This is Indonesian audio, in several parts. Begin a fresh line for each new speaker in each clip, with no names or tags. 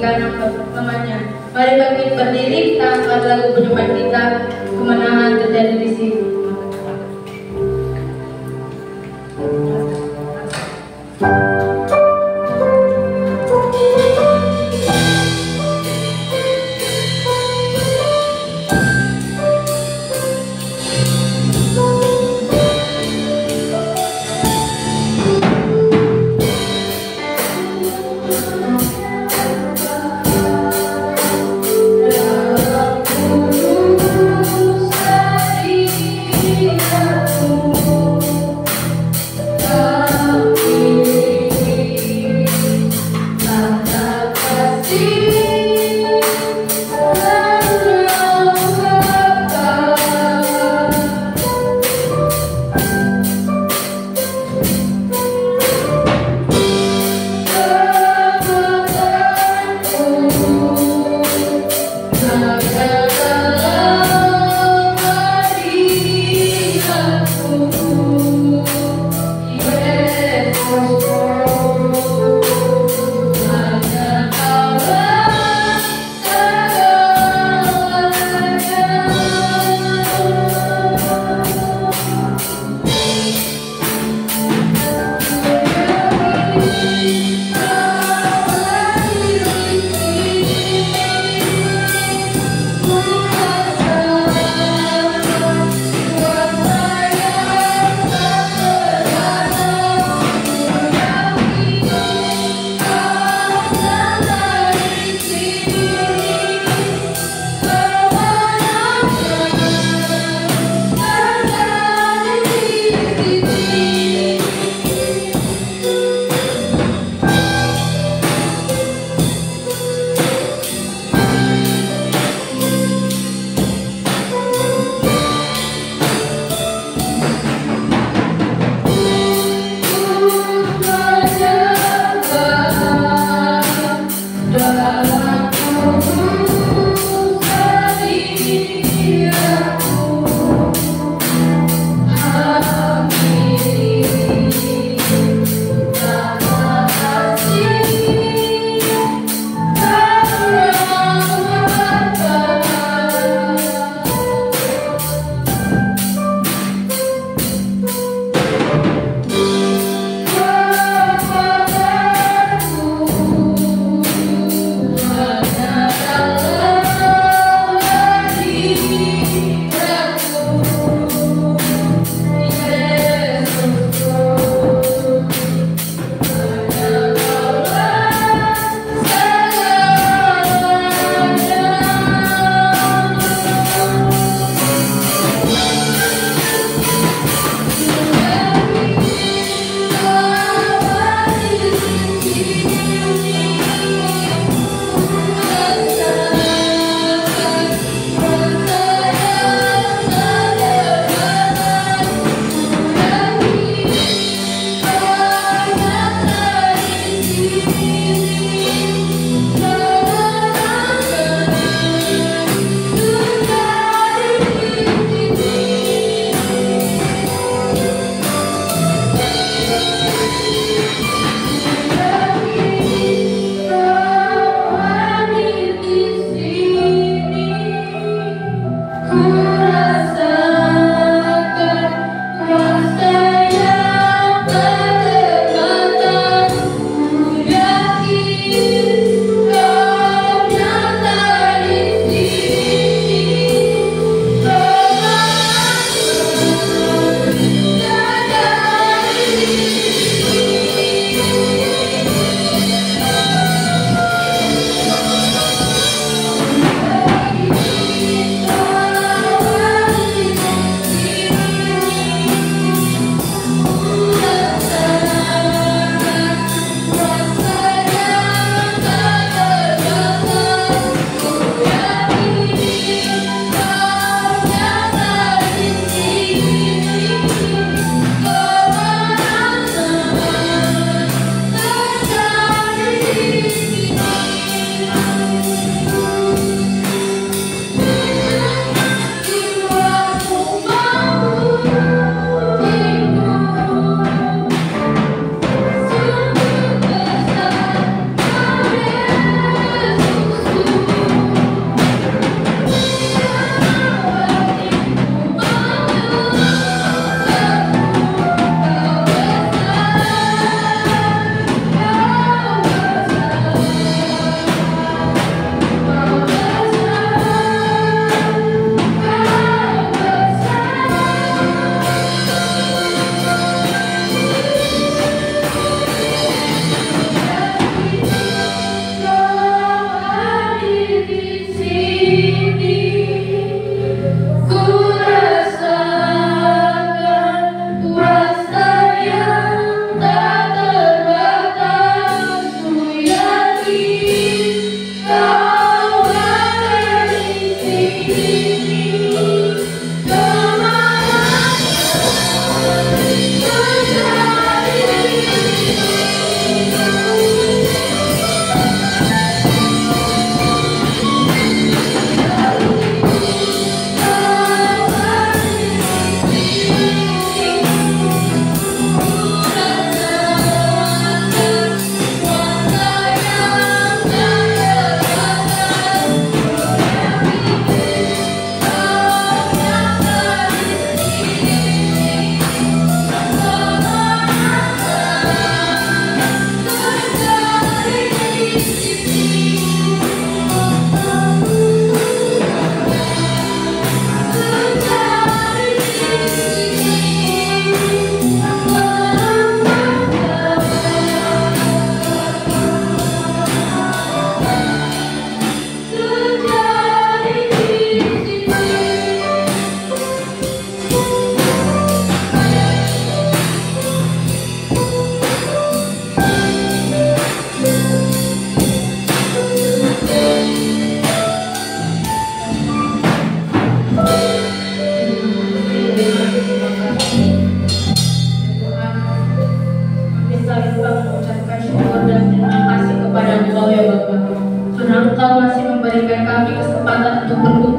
memberikan namanya. Mari kami berdiri, kita angkat lagu penyembahan kita, kemenangan terjadi di sini.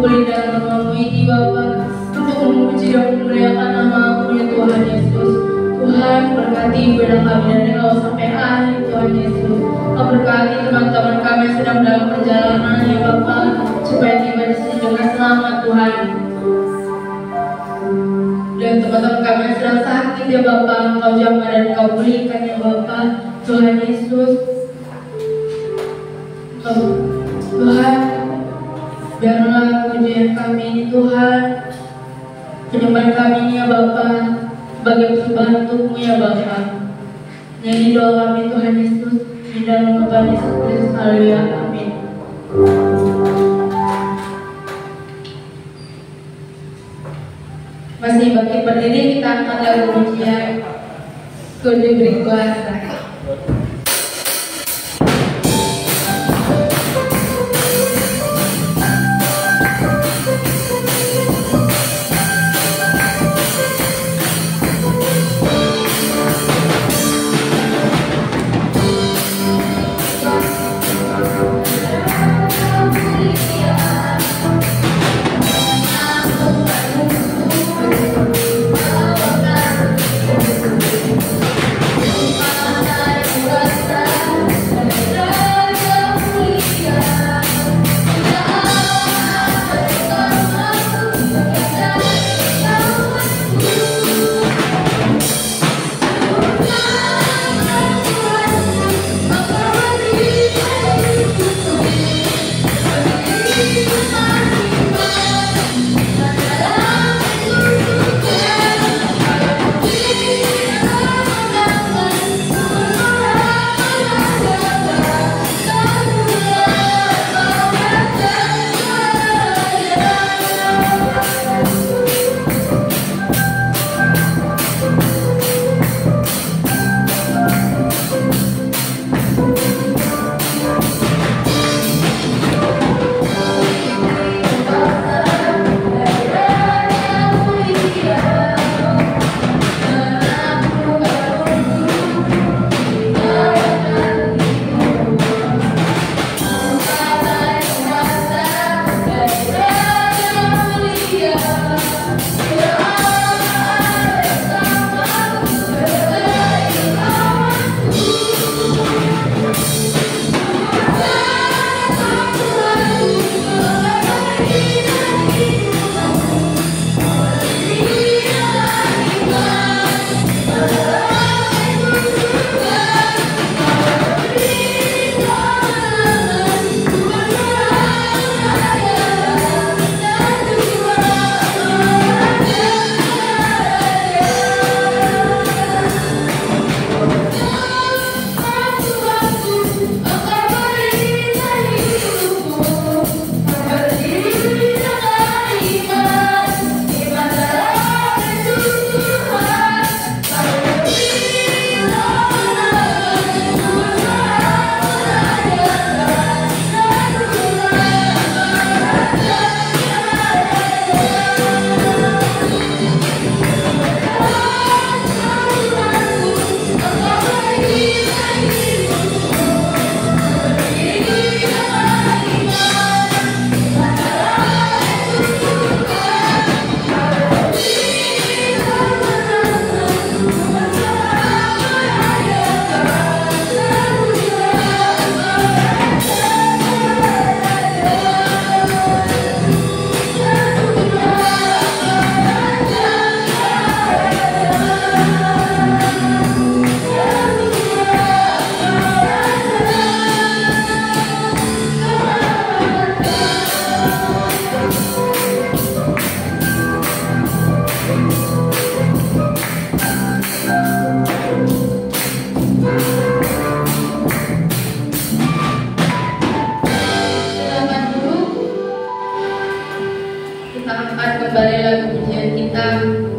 berkumpul di dalam nama-Mu ini Bapa, untuk memuji dan memuliakan nama-Mu ya Tuhan Yesus. Tuhan berkati ibadah kami dari awal sampai akhir Tuhan Yesus. Kau berkati teman-teman kami yang sedang dalam perjalanan ya Bapa, supaya tiba di sini dengan selamat Tuhan. Dan teman-teman kami yang sedang sakit ya Bapa, Kau jamah dan Kau pulihkan ya Bapa, Tuhan Yesus. Tuhan, biarlah pujian kami ini Tuhan, penyembahan kami ini ya Bapa, sebagai persembahan untuk-Mu ya Bapa. Nyanyi doa kami Tuhan Yesus, di dalam nama Tuhan Yesus Kristus, haleluya, amin. Masih bangkit berdiri, kita angkat lagu pujian, Kau diberi kuasa.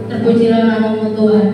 Terpujilah nama-Mu Tuhan.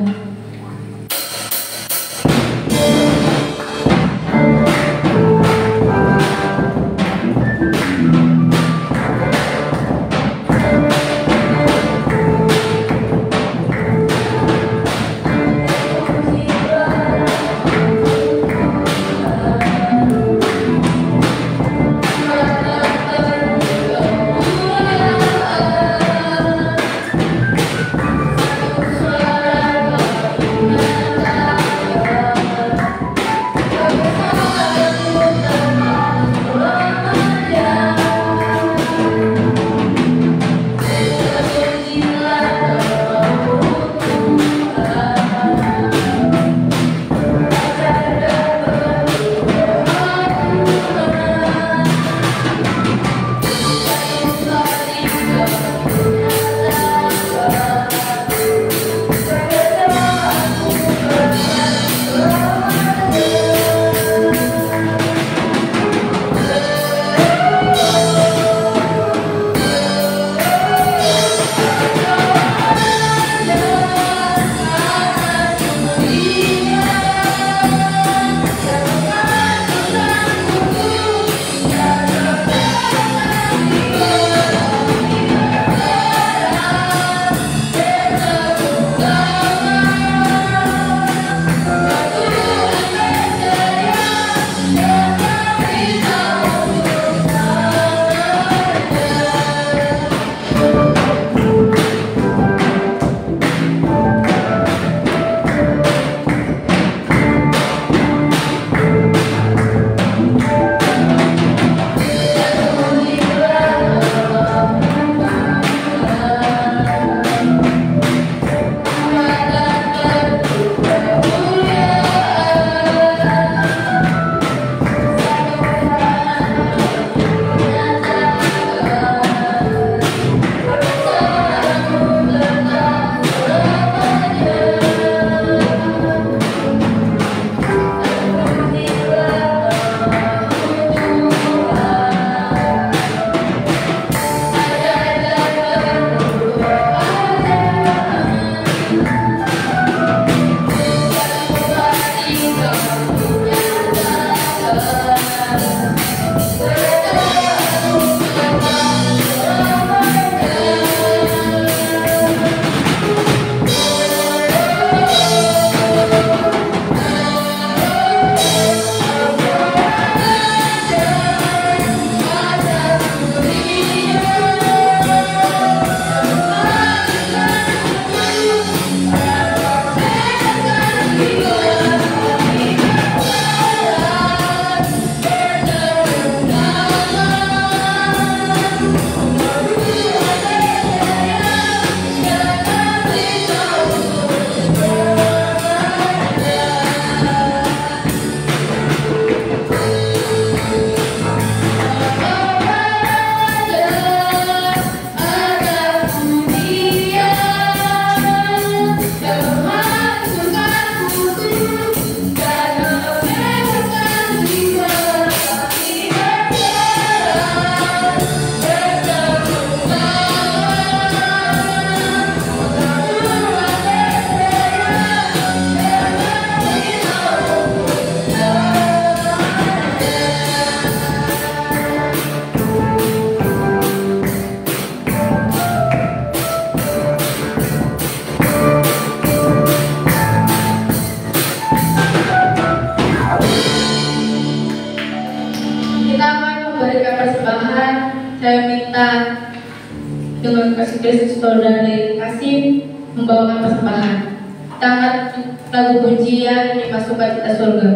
Kristus saudara kasih membawakan persembahan. Kita angkat lagu pujian di pasukan kita surga.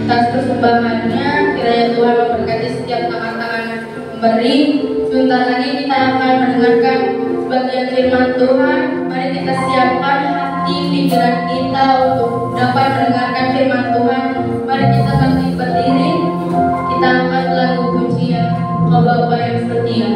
Atas persembahannya, kiranya Tuhan memberkati setiap tangan-tangan memberi. Sebentar lagi kita akan mendengarkan sebagian firman Tuhan. Mari kita siapkan hati pikiran kita untuk dapat mendengarkan firman Tuhan. Mari kita bangkit berdiri. Kita angkat lagu pujian Kau Bapa yang setia.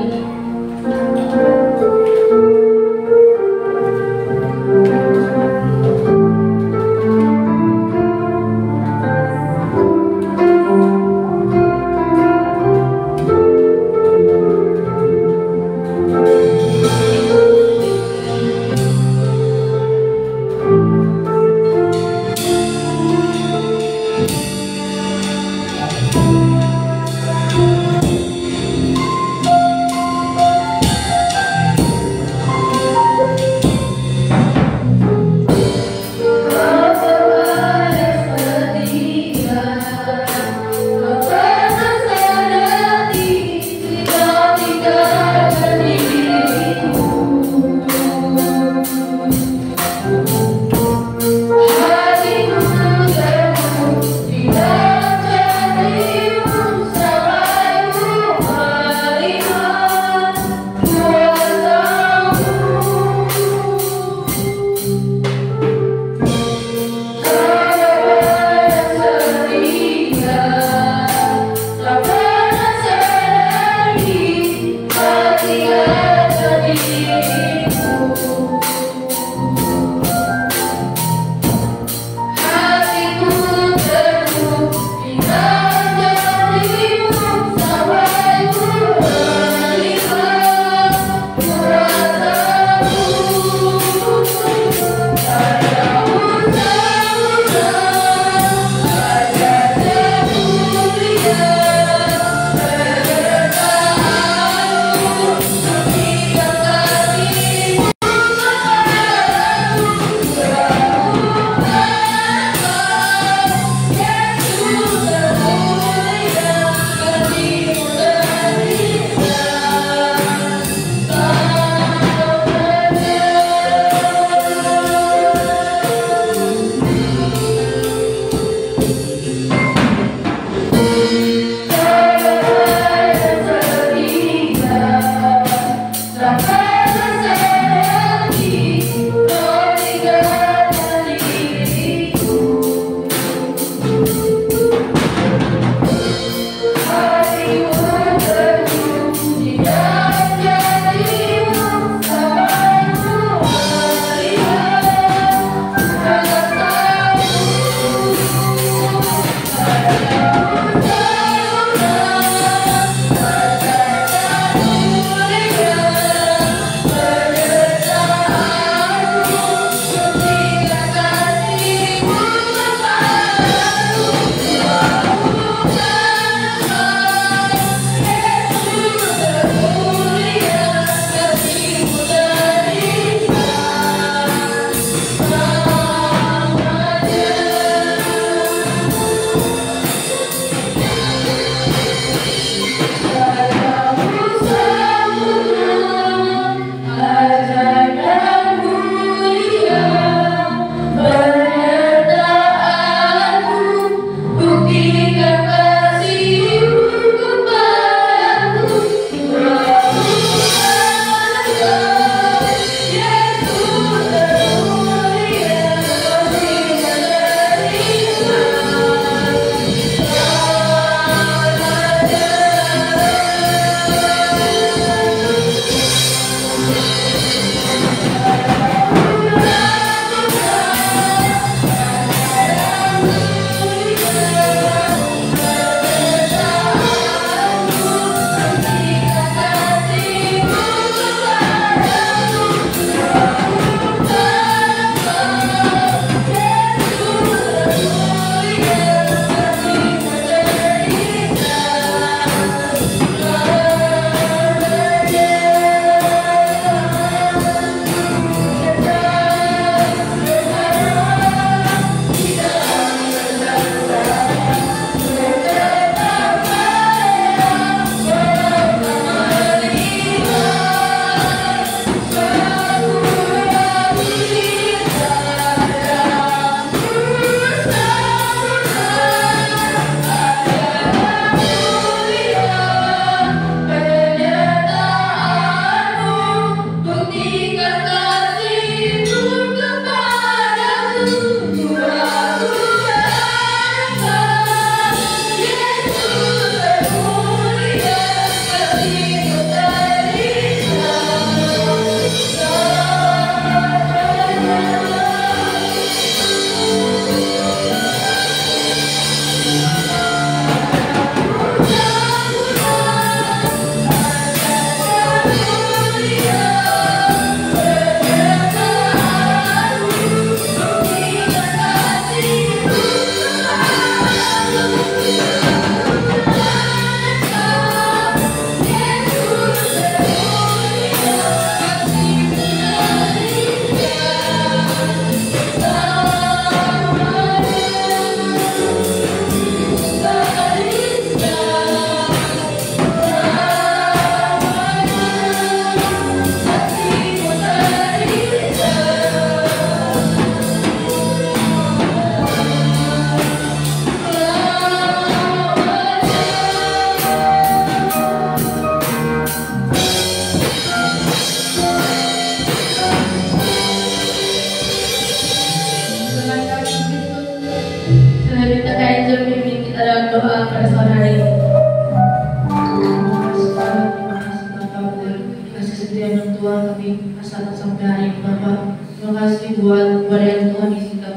Terima kasih buat yang Tuhan izinkan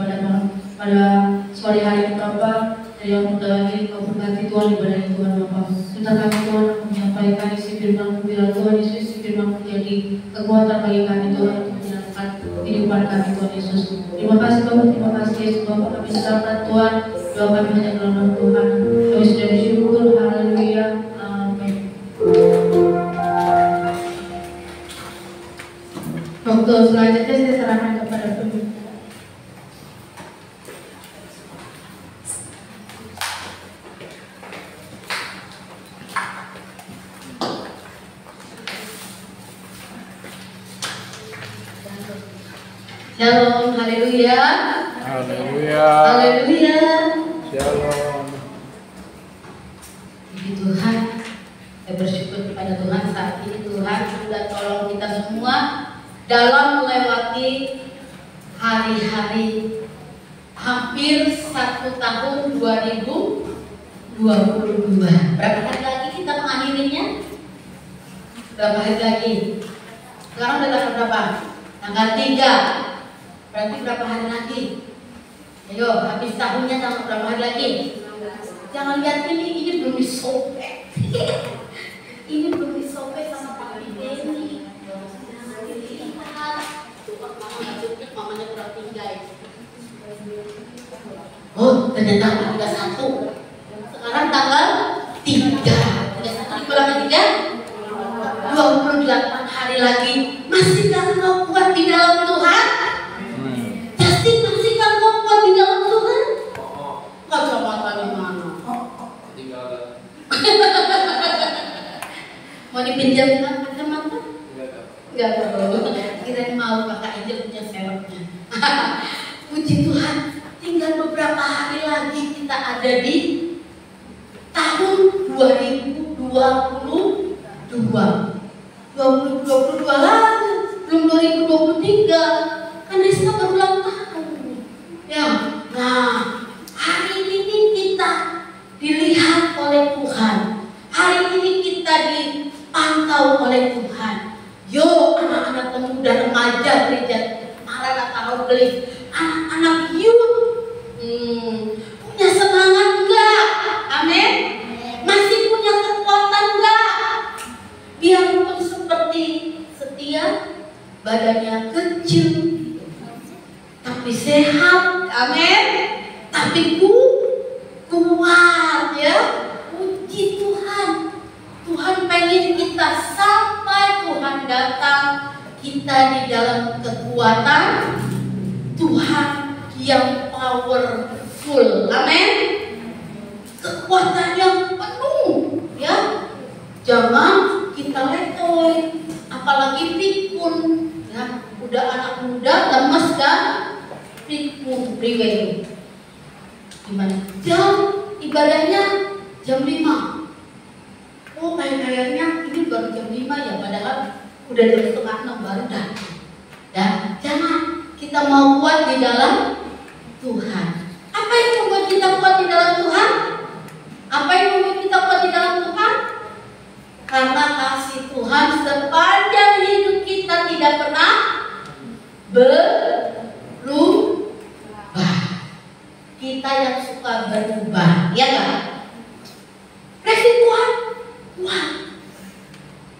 pada sore hari ini Bapak. Dan yang mudah lagi Kau berkati Tuhan ibadah yang Tuhan Bapak. Kita kami Tuhan menyampaikan isi firman bila Tuhan Yesus, isi firman menjadi kekuatan bagi kami Tuhan untuk menyenangkan kehidupan kami Tuhan Yesus. Terima kasih Bapak, terima kasih Yesus Bapak. Kami serahkan Tuhan, doa kami hanya dalam nama Tuhan. Kami sudah bersyukur, haleluya, amin. Waktu selanjutnya saya serahkan kepada pemimpin. Shalom, haleluya.
Haleluya.
Haleluya.
Shalom.
Puji Tuhan, saya bersyukur kepada Tuhan saat ini Tuhan sudah tolong kita semua dalam melewati hari-hari hampir 1 tahun 2022. Berapa hari lagi kita mengakhirinya? Berapa hari lagi? Sekarang udah tanggal berapa? Tanggal 3. Berarti berapa hari lagi? Ayo, habis tahunnya tanggal berapa hari lagi? Jangan lihat ini belum disobek. Ini belum disobek sama Pak Beni. Jangan dilihat. Mamanya kurang tinggal. Oh, ternyata tanggal 31. Sekarang tanggal 3. 31 dikurangi 3. 28 hari lagi. Masih kan mau kuat di dalam Tuhan? Masih kan mau kuat di dalam Tuhan? Kacamatanya mana? Mau dipinjam kacamata? Enggak perlu. Kirain mau Kakak Angel punya serepnya. Puji Tuhan, tinggal beberapa hari lagi kita ada di tahun 2022. 2022 lagi, belum 2023. Kan Rizka berulang tahun. Ya, nah hari ini kita dilihat oleh Tuhan. Hari ini kita dipantau oleh Tuhan. Yo, anak-anak pemuda remaja gereja Maranatha Gelis, anak-anak youth, punya semangat enggak? Amin. Masih punya kekuatan enggak? Biarpun seperti setia, badannya kecil, tapi sehat, amin. Tapi kuat ya. Puji Tuhan. Tuhan pengen kita sampai Tuhan datang, kita di dalam kekuatan Tuhan yang powerful, amin. Kekuatan yang penuh ya. Jangan kita letoy, apalagi pikun ya. Udah anak muda lemes dan pikun priwe. Gimana? Ibadahnya jam 5. Oh, kayaknya ini baru jam 5 ya, padahal udah jam 5:30 baru datang. Dan jangan, kita mau kuat di dalam Tuhan. Apa yang membuat kita kuat di dalam Tuhan? Apa yang membuat kita kuat di dalam Tuhan? Karena kasih Tuhan sepanjang hidup kita tidak pernah berubah. Kita yang suka berubah, ya kan? Kasih Tuhan kuat.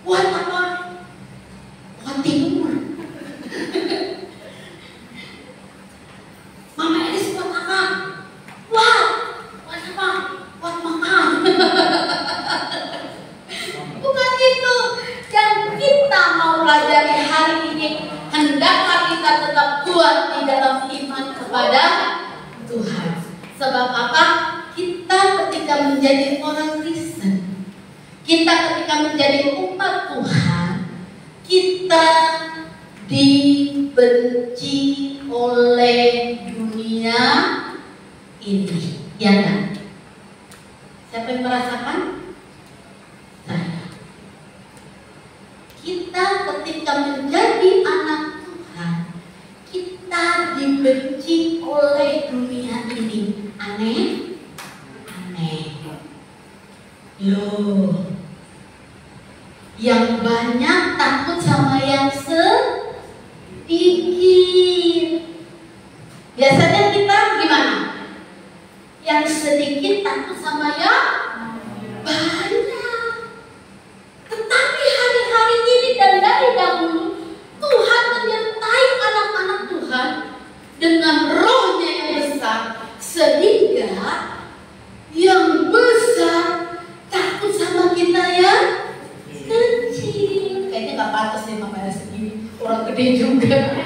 Kuat apa? Kuat timur. Mama Elis kuat apa? Kuat. Kuat apa? Kuat makan. Bukan itu yang kita mau pelajari hari ini. Hendaklah kita tetap kuat di dalam iman kepada Tuhan. Sebab apa? Kita ketika menjadi orang Kristen, kita ketika menjadi umat Tuhan, kita dibenci oleh dunia ini, ya kan? Siapa yang merasakan? Saya. Kita ketika menjadi anak Tuhan, kita dibenci oleh dunia ini. Aneh? Aneh. Loh, yang banyak takut sama yang sedikit.
Biasanya kita gimana? Yang sedikit takut sama yang banyak. Tetapi hari-hari ini dan dari dahulu Tuhan menyertai anak-anak Tuhan dengan rohnya yang besar, sehingga yang besar takut sama kita yang kecil. Kayaknya gak pantas nih Mama segini, orang gede juga.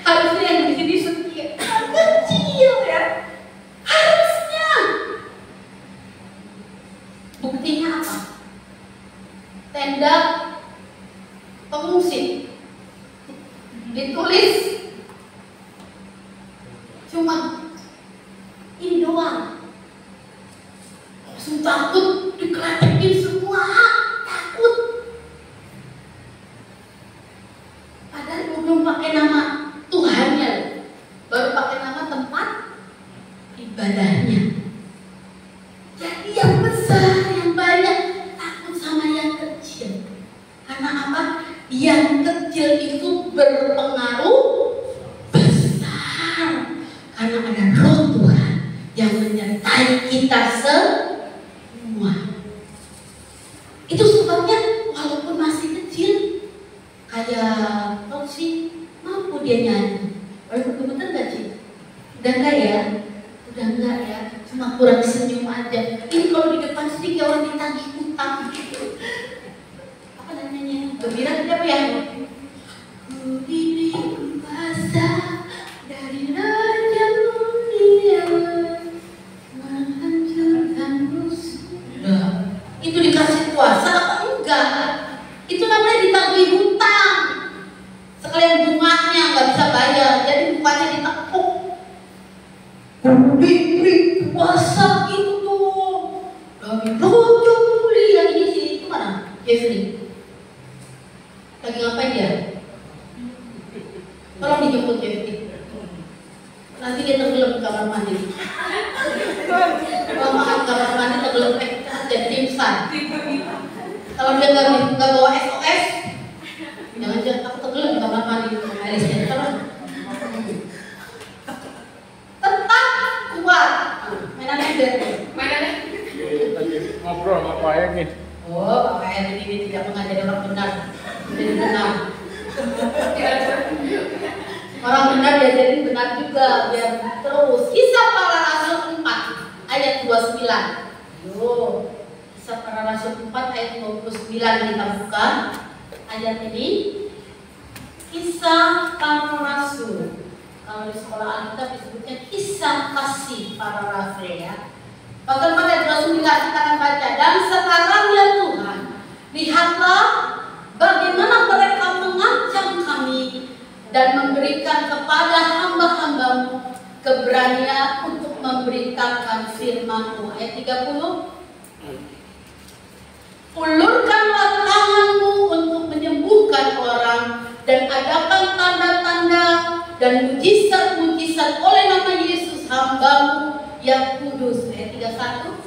Harusnya yang di sini setia, kecil ya. Harusnya. Buktinya apa? Tenda pengungsi ditulis cuma ini doang. Langsung takut, dikeletekin semua, takut. Padahal belum pakai nama Tuhannya, baru pakai nama tempat ibadahnya. Jadi yang besar, yang banyak takut sama yang kecil. Karena apa? Yang kecil itu berpengaruh besar. Karena ada roh Tuhan yang menyertai kita semua. Itu sebabnya walaupun masih kecil, kayak Roxy, mampu dia nyanyi. Walaupun kebetulan gak sih? Udah enggak ya? Udah enggak ya? Cuma kurang senyum aja. Ini kalau di depan sini kayak orang ditagih utang gitu. Apa namanya? Gembira apa ya? Ku diberi kuasa dari Raja Mulia menghancurkan musuh. Nah, itu dikasih kuasa apa enggak? Itu namanya ditagih hutang. Sekalian bunganya nggak bisa bayar, jadi bunganya ditekuk. Diberi kuasa itu tuh dari Raja Mulia. Ini sih itu mana? Jeffrey lagi ngapain dia? Tolong dijemput Jeffrey. Nanti dia tenggelam di kamar mandi. Kalau makan kamar mandi tenggelam jadi pingsan. Kalau dia nggak bawa SOS, jangan aku tenggelam di kamar mandi. Alisnya tolong. Tetap kuat. Mainan ember. Mainannya.
Ngobrol sama Pak Ayang.
Oh, Pak Ayang ini tidak mengajari orang benar. Jadi benar. Orang benar diajarin benar juga, biar terus. Kisah Para Rasul 4 ayat 29. Yo, Kisah Para Rasul 4 ayat 29 kita buka ayat ini. Kisah Para Rasul. Kalau di sekolah Alkitab disebutnya kisah kasih para rasul ya. Pasal pada 29 kita akan baca. Dan sekarang ya Tuhan, lihatlah bagaimana mereka mengancam kami dan memberikan kepada hamba-hambamu keberanian untuk memberitakan firman-Mu. Ayat 30. Ulurkanlah tanganmu untuk menyembuhkan orang dan adakan tanda-tanda dan mujizat-mujizat oleh nama Yesus hamba-Mu yang kudus. Ayat 31.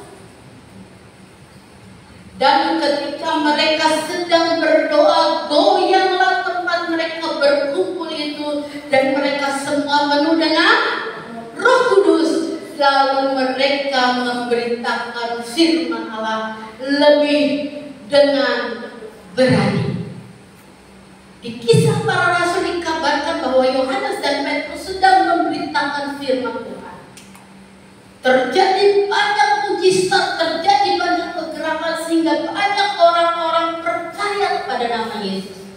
Dan ketika mereka sedang berdoa, goyanglah tempat mereka berkumpul itu, dan mereka semua penuh dengan Roh Kudus. Lalu mereka memberitakan firman Allah lebih dengan berani. Di Kisah Para Rasul dikabarkan bahwa Yohanes dan Petrus sedang memberitakan firman Tuhan. Terjadi banyak mujizat, terjadi banyak pergerakan sehingga banyak orang-orang percaya kepada nama Yesus.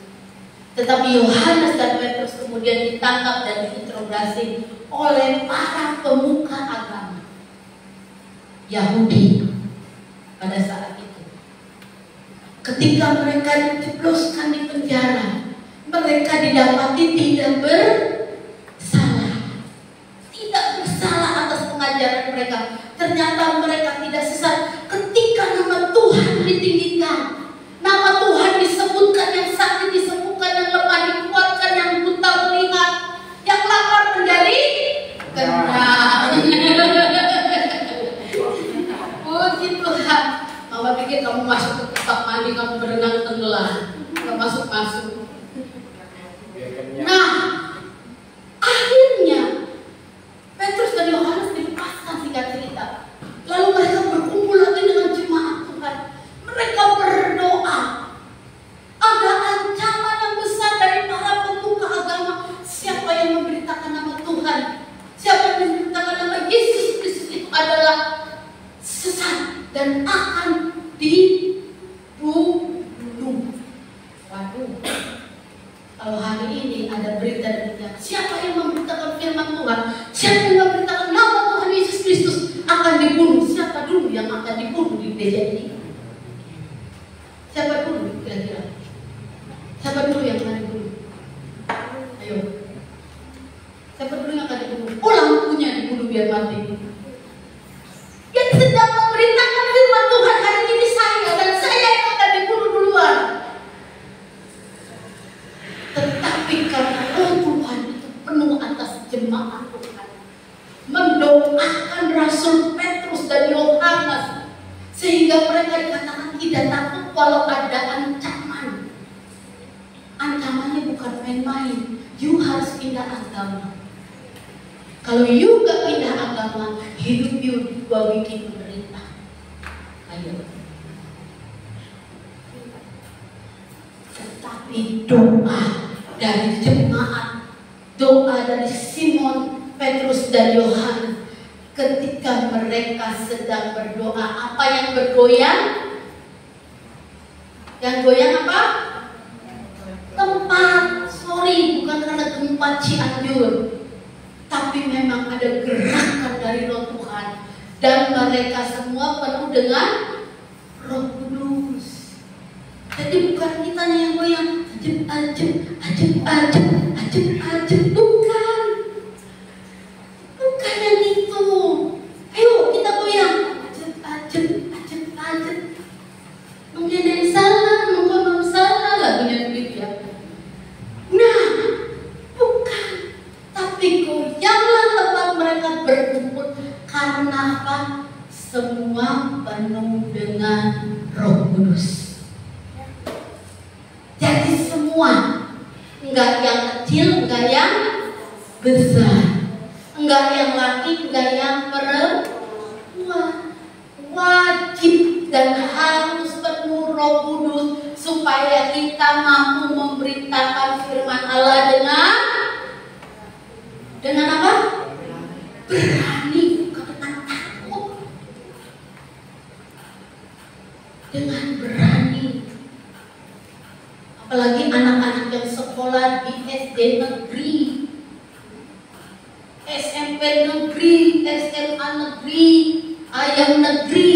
Tetapi Yohanes dan Petrus kemudian ditangkap dan diinterogasi oleh para pemuka agama Yahudi pada saat itu. Ketika mereka dijebloskan di penjara, mereka didapati tidak bersalah atas pengajaran mereka. Ternyata mereka tidak sesat ketika nama Tuhan ditinggikan, nama Tuhan disebutkan, yang sakit disembuhkan, yang lemah dikuatkan, yang buta melihat, yang lapar menjadi kenyang. Puji Tuhan. Mama pikir kamu masuk ke tempat mandi, kamu berenang tenggelam, nggak masuk. Nah, akhirnya gereja ini? Siapa dulu kira-kira? Siapa dulu yang akan dibunuh? Ayo. Siapa dulu yang akan dibunuh? Oh, lampunya dibunuh biar mati. Yang sedang memberitakan firman Tuhan hari ini saya, dan saya yang akan dibunuh duluan. Tetapi karena Roh Tuhan itu penuh atas jemaat Tuhan, mendoakan Rasul Petrus dan Yohanes, sehingga mereka dikatakan tidak takut walau ada ancaman. Ancamannya bukan main-main. You harus pindah agama. Kalau you gak pindah agama, hidup you gua bikin menderita. Ayo. Tetapi doa dari jemaat, doa dari Simon, Petrus dan Yohanes, ketika mereka sedang berdoa, apa yang bergoyang? Yang goyang apa? Tempat. Sorry, bukan karena gempa Cianjur, tapi memang ada gerakan dari Roh Tuhan, dan mereka semua penuh dengan Roh Kudus. Jadi bukan kita yang goyang, ajib, bukan. Bukan yang itu. Ayo kita goyang, ajib. Mungkin dari sana, mengkonon sana, lagunya begitu ya. Nah, bukan. Tapi goyanglah tempat mereka berkumpul. Karena apa? Semua penuh dengan Roh Kudus. Jadi semua, enggak yang kecil, enggak yang besar, enggak yang laki, enggak yang perempuan. Wajib dan harus penuh Roh Kudus supaya kita mampu memberitakan firman Allah dengan apa? Berani, bukan dengan takut. Dengan berani. Apalagi anak-anak yang sekolah di SD negeri, SMP negeri, SMA negeri, ayam negeri.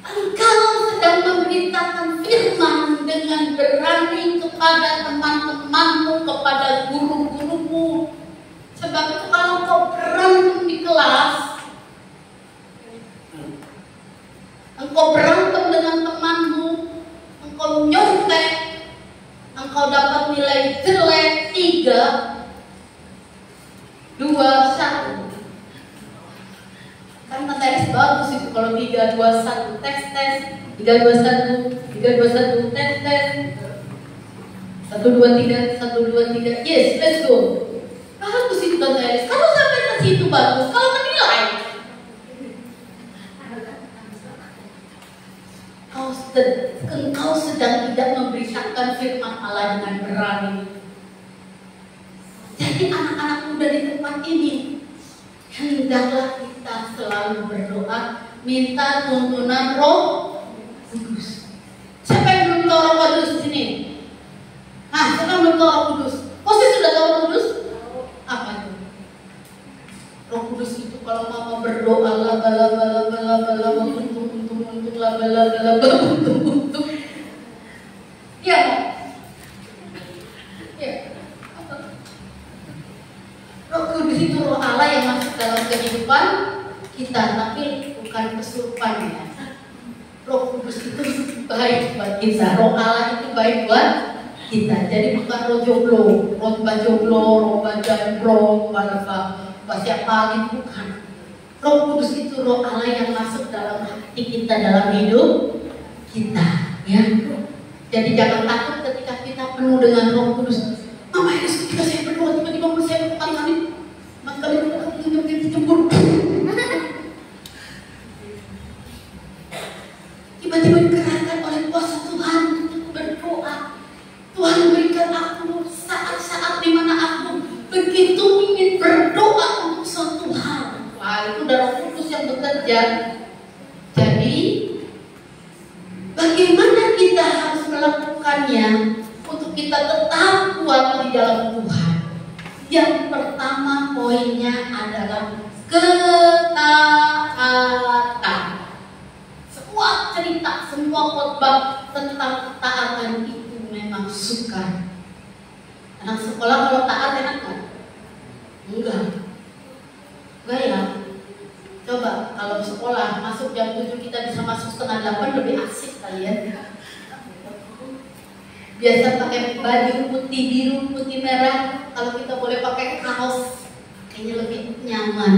Engkau sedang memberitakan firman dengan berani kepada teman-temanmu, kepada guru-gurumu. Sebab itu kalau kau berantem di kelas, engkau berantem dengan temanmu, engkau nyontek, engkau dapat nilai jelek 3, 2, 1. Kan materi bagus itu kalau 3, 2, 1 tes 3, 2, 1 tes 1, 2, 3 1, 2, 3. Yes, let's go. Bagus itu materi. Kalau sampai ke situ bagus, kalau menilai engkau sedang tidak memberitakan firman Allah dengan berani. Jadi anak-anak muda di tempat ini, hendaklah kita selalu berdoa, minta tuntunan Roh Kudus. Siapa yang belum tahu Roh Kudus di sini? Siapa yang belum tahu Roh Kudus? Pasti sudah tahu Roh Kudus? Apa itu? Roh Kudus itu kalau mama berdoa, untung. Iya, ya. Roh Kudus itu Roh Allah yang masuk dalam kehidupan kita, tapi bukan kesurupan ya. Roh Kudus itu baik buat kita, Roh Allah itu baik buat kita. Jadi bukan roh jomblo, roh bajandro, siapa gitu, bukan. Roh Kudus itu Roh Allah yang masuk dalam hati kita, dalam hidup kita, ya. Jadi jangan takut ketika kita penuh dengan Roh Kudus. Mama ini ketika saya berdoa tiba-tiba saya kali cemburu. Tiba-tiba dikerahkan oleh kuasa Tuhan untuk berdoa. Tuhan berikan aku saat-saat di mana aku begitu ingin berdoa untuk suatu hal. Wah, itu udah Roh Kudus yang bekerja. Jadi bagaimana kita harus melakukannya untuk kita tetap kuat di dalam Tuhan? Yang pertama poinnya adalah Ketaatan. Semua cerita, semua khotbah tentang ketaatan itu memang sukar. Anak sekolah kalau taat enak kan? Enggak ya. Coba kalau sekolah masuk jam 7 kita bisa masuk setengah 8, lebih asik kali ya. Biasa pakai baju putih biru, putih merah. Kalau kita boleh pakai kaos, kayaknya lebih nyaman.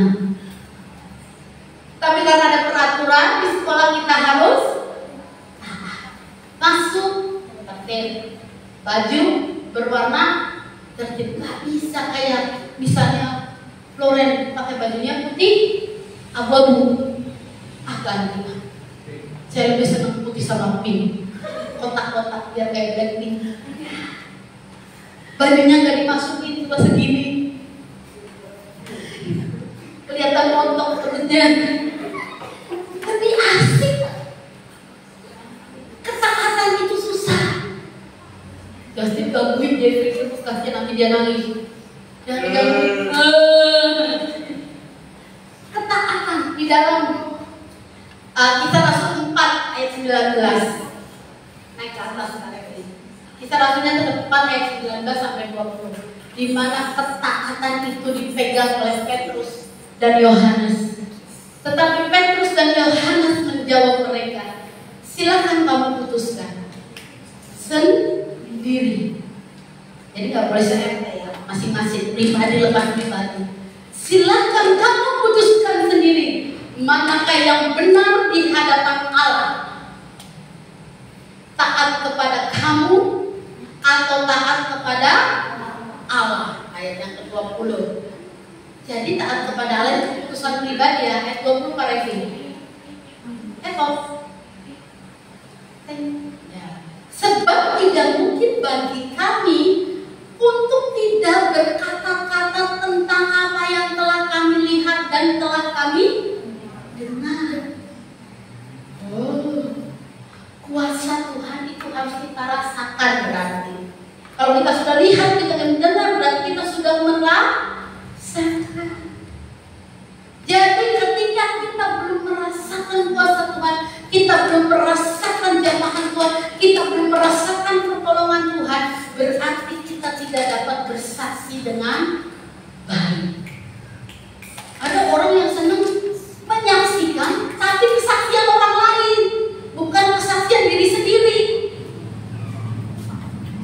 Tapi karena ada peraturan di sekolah kita harus masuk pakai baju berwarna tertib. Gak bisa kayak misalnya Loren pakai bajunya putih abu-abu. Ganti. Saya lebih senang putih sama pink, kotak-kotak biar kayak Blackpink. Bajunya nggak dimasukin cuma segini, kelihatan montok perutnya. Tapi asik. Ketaatan itu susah. Justin gangguin Jeffrey terus, kasihan nanti dia nangis. Dan digangguin. Ketaatan di dalam Kisah Rasul 4 ayat 19. Naik ke atas sekali. Kisah Rasulnya 4 ayat 19 sampai 20. Di mana ketaatan itu dipegang oleh Petrus dan Yohanes. Tetapi Petrus dan Yohanes menjawab mereka, silakan kamu putuskan sendiri. Jadi nggak boleh se-RT ya, masing-masing pribadi lepas pribadi. Silakan kamu putuskan sendiri manakah yang benar di hadapan Allah. Taat kepada kamu atau taat kepada Allah. Ayat yang ke-20. Jadi taat kepada Allah itu keputusan pribadi ya. Ayat 20 Pak Revi. Sebab tidak mungkin bagi kami untuk tidak berkata-kata tentang apa yang telah kami lihat dan telah kami dengar. Kuasa Tuhan itu harus kita rasakan berarti. Kalau kita sudah lihat, kita mendengar, berarti kita sudah merasakan. Jadi ketika kita belum merasakan kuasa Tuhan, kita belum merasakan jamahan Tuhan, kita belum merasakan pertolongan Tuhan, berarti kita tidak dapat bersaksi dengan baik. Ada orang yang senang menyaksikan, tapi kesaksian orang lain, bukan kesaksian diri sendiri.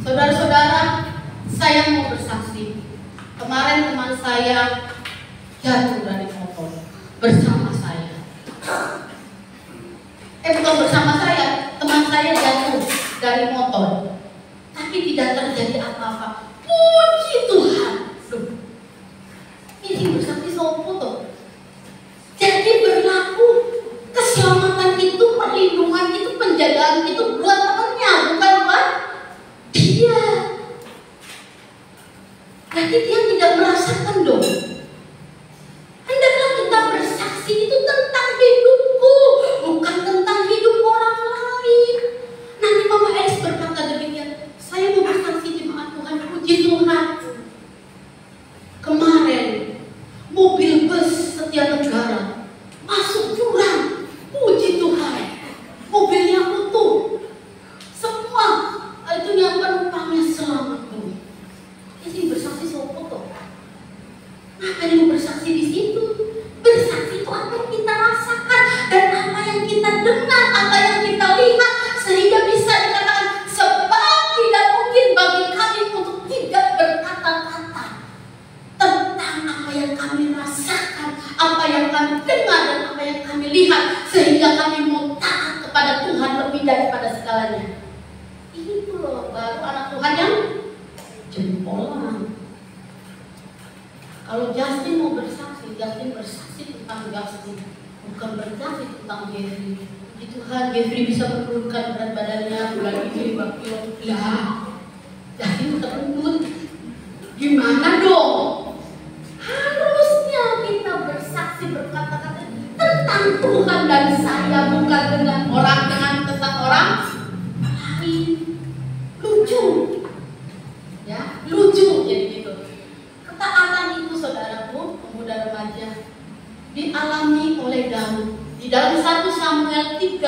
Saudara-saudara, saya mau bersaksi. Kemarin teman saya jatuh dari motor bersama saya. Bukan bersama saya, teman saya jatuh dari motor, tapi tidak terjadi apa-apa. Puji Tuhan. Ini bersaksi soal foto. Jadi berlaku keselamatan itu, perlindungan itu, penjagaan itu buat temannya, bukan buat dia. Jadi dia tidak merasakan dong. Hendaklah kita bersaksi itu tentang hidupku, bukan tentang hidup orang lain. Nanti Mama Elis berkata demikian, saya mau bersaksi jemaat Tuhan, puji Tuhan. Kemarin mobil bus Setia Negara masuk jurang, puji Tuhan. Mobilnya utuh, semua itu penumpangnya selamat. Ini bersaksi soal foto. Apa yang bersaksi di situ? Bersaksi itu apa yang kita rasakan dan apa yang kita dengar, apa yang kita lihat, sehingga bisa dikatakan sebab tidak mungkin bagi kami untuk tidak berkata-kata tentang apa yang kami rasakan, apa yang kami dengar dan apa yang kami lihat, sehingga kami mau taat kepada Tuhan lebih daripada segalanya. Ini tuh loh baru anak Tuhan yang jempolan. Kalau Justin mau bersaksi, Justin bersaksi tentang Justin, bukan bersaksi tentang Jeffrey. Puji Tuhan, Jeffrey bisa menurunkan berat badannya bulan ini 5 kilo. Lah, Justin terurut. Gimana dong? Harusnya kita bersaksi, berkata-kata tentang Tuhan dan saya, bukan dengan orang, tentang orang lain. Lucu, ya, lucu jadi gitu. Ketaatan itu, saudaraku, pemuda remaja, 30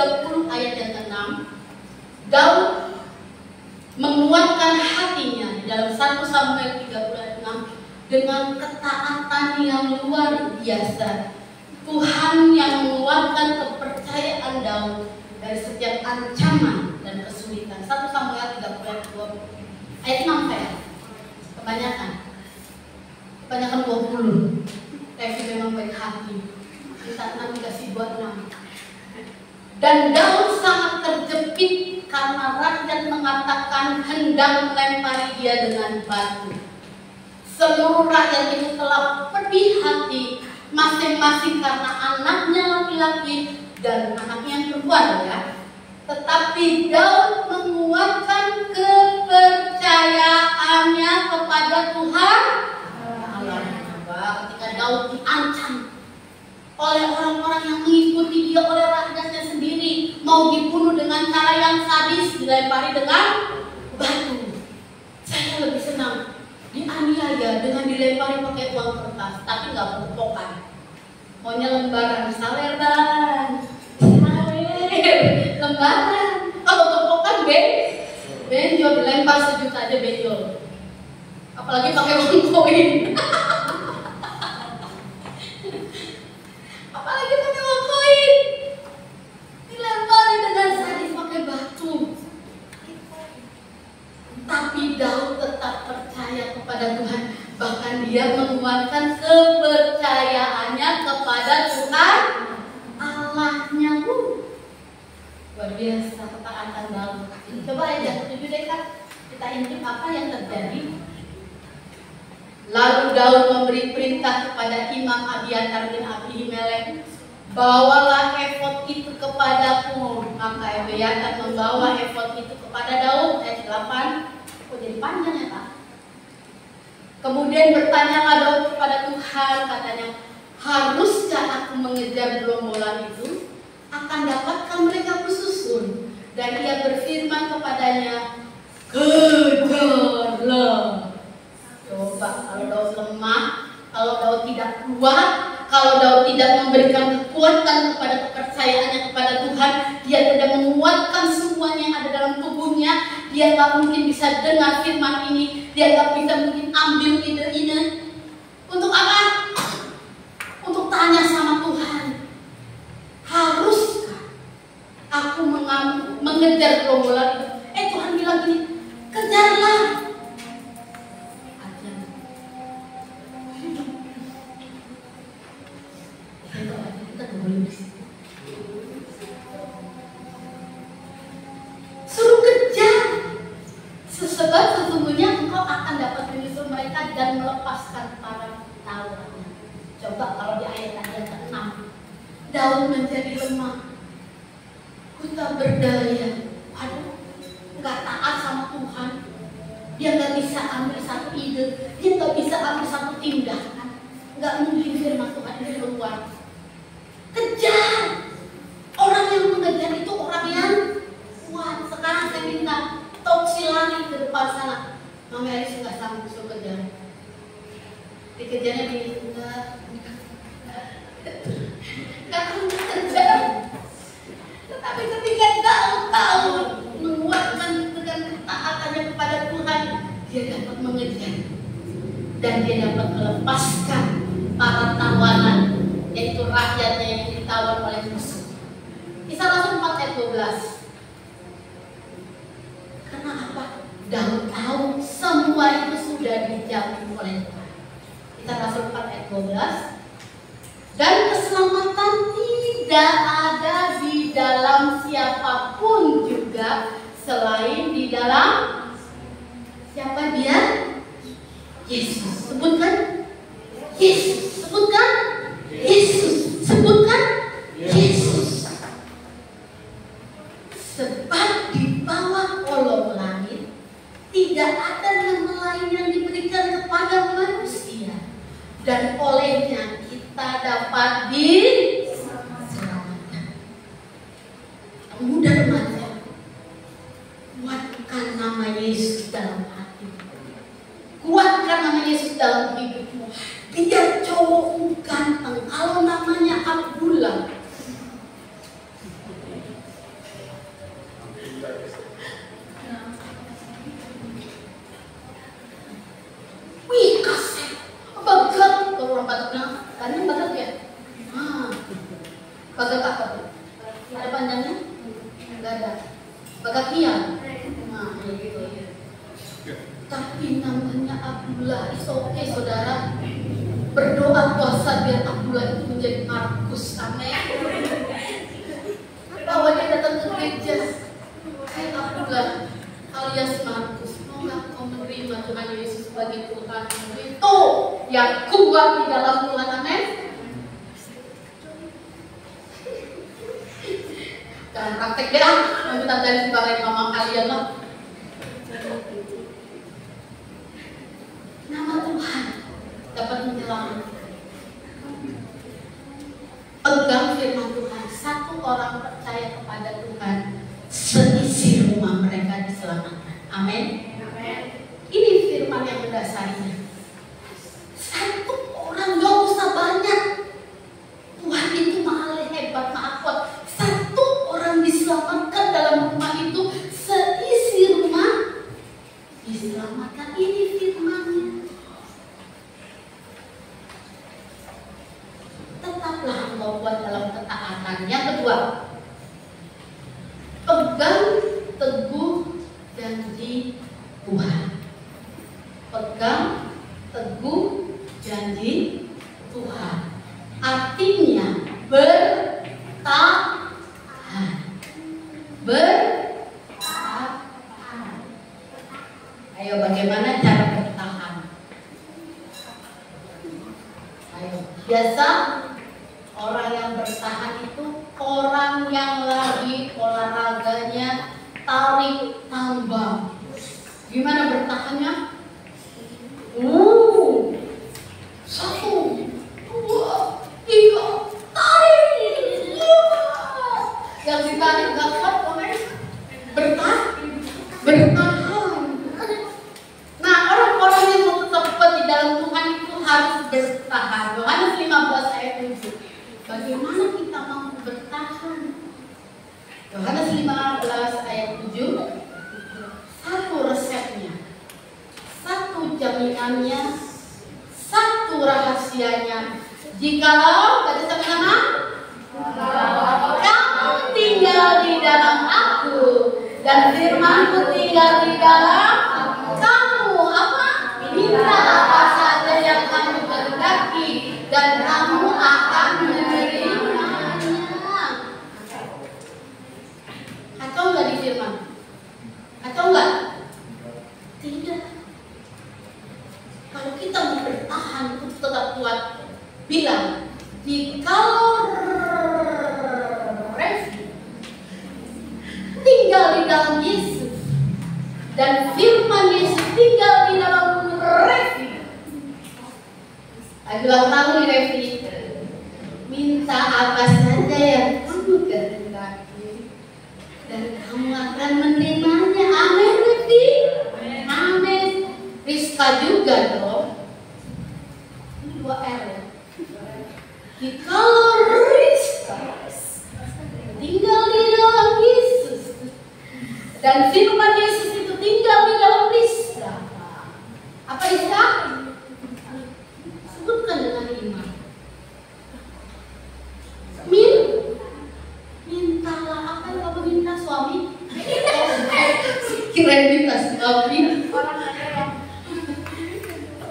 ayat yang ke-6, Daud menguatkan hatinya di dalam 1 Samuel 30 ayat 6 dengan ketaatan yang luar biasa. Tuhan yang menguatkan kepercayaan Daud dari setiap ancaman dan kesulitan. 1 Samuel 30 ayat 20 ayat 6 saya. Kebanyakan 20. Tapi memang baik hati. Minta 6 dikasih buat 6. Dan Daud sangat terjepit karena rakyat mengatakan hendak melempari dia dengan batu. Seluruh rakyat itu telah pedih hati masing-masing karena anaknya laki-laki dan anaknya yang perempuan ya. Tetapi Daud menguatkan kepercayaannya kepada Tuhan Allah. Ketika Daud diancam oleh orang-orang yang mengikuti dia, oleh rakyatnya sendiri, mau dibunuh dengan cara yang sadis, dilempari dengan batu. Saya lebih senang dianiaya dengan dilempari pakai uang kertas, tapi nggak berpokan. Maunya lembaran, saleran, lembaran. Kalau topokan benjol, dilempar sejuta aja benjol. Apalagi pakai uang koin. Apalagi pakai uang koin, dilempari dengan sadis pakai batu. Tapi Daud tetap percaya kepada Tuhan. Bahkan dia menguatkan kepercayaannya kepada Tuhan Allahnya. Luar biasa ketaatan Daud. Coba aja 7 deh Kak, kita intip apa yang terjadi. Lalu Daud memberi perintah kepada Imam Abiatar bin Abimelek, bawalah efod itu kepadaku. Maka Abiatar membawa efod itu kepada Daud. Ayat 8. Kok jadi panjang ya Pak? Kemudian bertanyalah Daud kepada Tuhan, katanya, haruskah aku mengejar gerombolan itu? Akan dapatkah mereka bersusun? Dan ia berfirman kepadanya, kejarlah. Coba kalau Daud lemah, kalau Daud tidak kuat, kalau Daud tidak memberikan kekuatan kepada kepercayaannya kepada Tuhan, dia tidak menguatkan semuanya yang ada dalam tubuhnya, dia tak mungkin bisa dengar firman ini, dia tak bisa mungkin ambil ide-ide. Untuk apa? Untuk tanya sama Tuhan, haruskah aku mengejar gerombolan itu? Tuhan bilang gini, kejarlah. Suruh kejar. Sebab sesungguhnya engkau akan dapat menyusul mereka dan melepaskan para tawanan. Coba kalau di ayat-ayat ke-6, Daud menjadi lemah, ku tak berdaya. Aduh, nggak taat sama Tuhan. Dia nggak bisa ambil satu ide, dia nggak bisa ambil satu tindakan. Nggak mungkin firman Tuhan ini keluar. Kejar. Orang yang mengejar itu orang yang kuat. Sekarang saya minta Toksi lari ke depan sana. Mama Elis nggak sanggup suruh kejar. Dikejarnya di enggak akan kejar. Tetapi ketika tahu menguatkan dengan ketaatannya kepada Tuhan, dia dapat mengejar dan dia dapat melepaskan para tawanan, yaitu rakyatnya yang ditawan oleh musuh. Kisah Rasul 4 ayat 12. Karena apa? Daud tahu semua itu sudah dijamin oleh Tuhan. Kisah Rasul 4 ayat 12. Dan keselamatan tidak ada di dalam siapapun juga selain di dalam siapa dia? Yesus. Sebutkan Yesus. Sebutkan Yesus. Sebutkan Yesus. Sebab di bawah kolong langit tidak ada nama lain yang diberikan kepada manusia, dan olehnya kita dapat diselamatkan. Muda remaja, kuatkan nama Yesus dalam hati. Kuatkan nama Yesus dalam hidupmu. Biar cowokmu ganteng, kalau namanya Abdullah, Ganteng banget ya? Bagat apa tuh? Ada panjangnya? Enggak ada. Bagat hiang? Nah, gitu. Tapi namanya Abdullah, is oke saudara. Berdoa puasa biar Abdullah itu menjadi Markus. Amin. Bahwa dia datang ke gereja. Hai Abdullah alias Markus, mau nggak kau menerima Tuhan Yesus sebagai Tuhan? Itu yang kuat di dalam Tuhan. Amin. Jangan praktek deh, nanti tandain dimarahin mama kalian lah. Nama Tuhan dapat menyelamatkan. Pegang firman Tuhan. Satu orang percaya kepada Tuhan, seisi rumah mereka diselamatkan. Amin. Ini firman yang mendasarinya. Satu orang, gak usah banyak. Tuhan itu mahal, hebat, maha kuat. Satu orang diselamatkan dalam rumah itu, seisi rumah diselamatkan. Ini firmannya. Tetaplah engkau kuat dalam ketaatan. Yang kedua, pegang teguh janji Tuhan. Pegang teguh janji Tuhan. Artinya bertahan. Bertahan. Ayo, bagaimana cara bertahan? Ayo, biasa orang yang bertahan itu orang yang lagi olahraganya tarik tambang. Gimana bertahannya? 1, 2, 3, tarik. Yang ditarik gak kuat, bertahan. Nah, orang-orang yang mau tetap kuat di dalam Tuhan itu harus bertahan. Yohanes 15 ayat 7. Bagaimana kita mampu bertahan? Yohanes 15 ayat 7. Satu resepnya, satu jaminannya, satu rahasianya. Jikalau, baca sama-sama, kamu tinggal di dalam aku dan firmanku tinggal di dalam kamu, apa? Minta apa saja yang kamu kehendaki dan kamu akan menerimanya. Atau enggak di firman? Atau enggak? Tidak. Kalau kita mau bertahan untuk tetap kuat, bilang, jikalau Revi tinggal di dalam Yesus dan firman Yesus tinggal di dalam Revi. Lagi ulang tahun nih Revi, minta apa saja yang kamu kehendaki dan kamu akan menerimanya. Amin Revi. Amin. Rizka juga dong. Ini 2 R ya. Jikalau Rizka tinggal di dalam Yesus dan firman Yesus itu tinggal di dalam Rizka. Apa Rizka? Sebutkan dengan iman. Mintalah apa yang kamu minta suami? Kirain minta suami.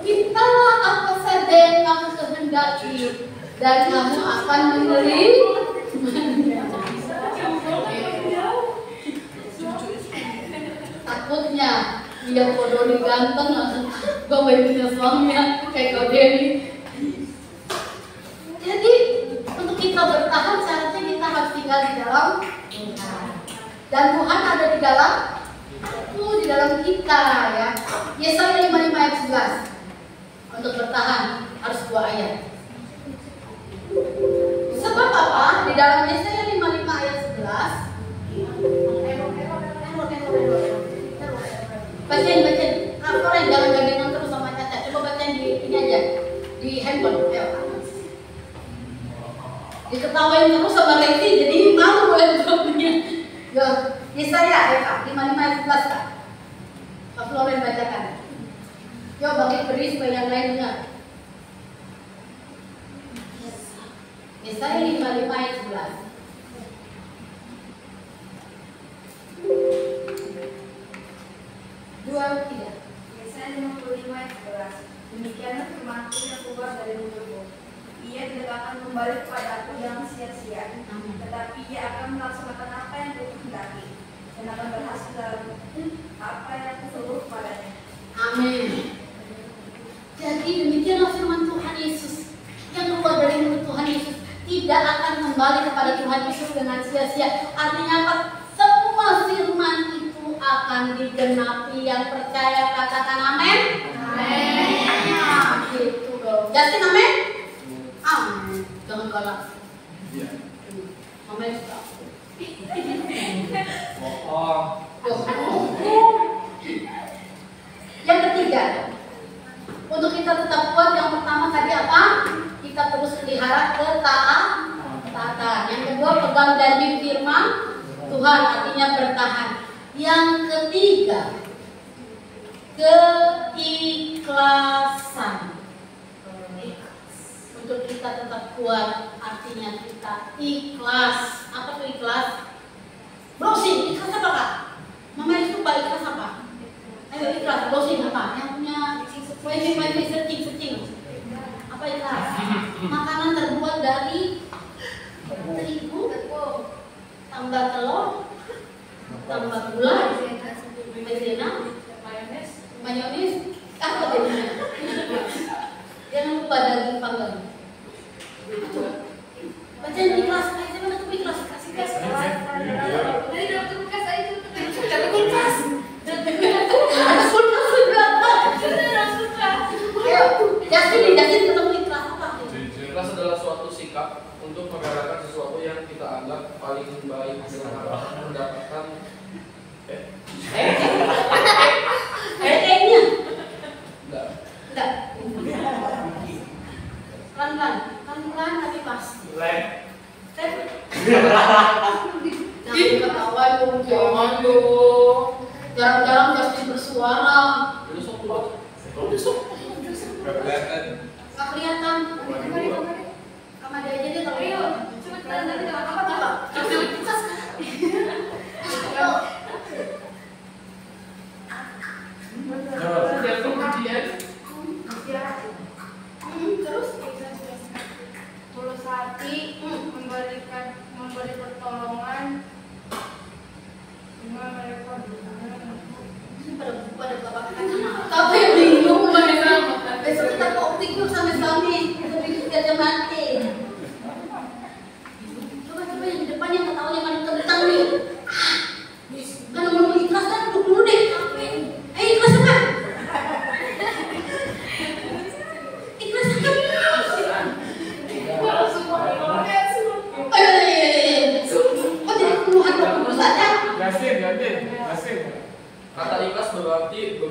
Mintalah apa saja yang kamu kehendaki dan kamu akan menerima. Takutnya dia kodoni ganteng langsung gue punya suami kayak kau Dewi. Jadi untuk kita bertahan syaratnya kita harus tinggal di dalam Tuhan. Dan Tuhan ada di dalam aku, di dalam kita ya. Yesaya 55 ayat 11. Untuk bertahan harus 2 ayat. Sebab apa? Di dalam Yesaya 55 ayat 11. Bacain. Kalian jangan gandengan terus sama Caca. Coba bacain di ini aja, di handphone. Diketawain terus sama Leti, jadi malu handphonenya. Ya, Yesaya ya Kak, 55 ayat 11 Kak. Kak Floren bacakan. Yo bagi beri supaya yang lain dengar.
5 ayat 11. Demikianlah firman-Ku yang keluar dari mulutku. Ia tidak akan kembali kepada Aku dengan sia-sia, tetapi ia akan melaksanakan apa yang Ku kehendaki dan akan berhasil dalam apa yang Ku suruh kepadanya.
Amin. Jadi demikianlah firman Tuhan Yesus yang keluar dari mulut Tuhan Yesus, tidak akan kembali kepada Tuhan Yesus dengan sia-sia. Artinya apa? Semua firman itu akan digenapi. Yang percaya katakan amin. Amin. Nah, gitu dong. Justin amin. Amin. Jangan galak. Amin. Yang ketiga, untuk kita tetap kuat, yang pertama tadi apa? Kita terus pelihara ketaatan. Yang kedua, pegang janji firman Tuhan, artinya bertahan. Yang ketiga, keikhlasan. Untuk kita tetap kuat, artinya kita ikhlas. Apa tuh ikhlas? Browsing, ikhlas apa kak? Mama itu lupa ikhlas apa? Ayo ikhlas, browsing apa? Yang punya wifi searching. Apa ikhlas? Makanan terbuat dari terigu, tambah telur, tambah gula, maizena, mayones, apa jadinya? Jangan lupa daging panggang. Baca yang ikhlas, saya mana tuh ikhlas? Kasih ikhlas. Dari dalam kulkas itu ada kulkas. Ada kulkas berapa? Ayo, Justin ketemu ikhlas apa?
Ikhlas adalah suatu sikap untuk merelakan sesuatu yang kita anggap paling baik dengan harapan mendapatkan
Enggak. Pelan-pelan tapi pasti. Jangan ketawa dong, jangan dong. Jarang-jarang Justin bersuara.
Besok.
Nggak kelihatan. Kamar dia aja deh kalau. Ayo, cepetan nanti apa? Terus
Tulus hati, memberi pertolongan, dengan mereka
pada bapak tapi bingung mereka. Besok kita ke optik yuk sampai-sampai kita bikin gajah mati. Coba yang di depan yang ketawa yang paling kentang nih. Kan mau ikhlas kan duduk dulu deh. Ayo ikhlas apa? Ikhlas apa? Oh jadi puluhan saja.
Gasing.
Kata ikhlas berarti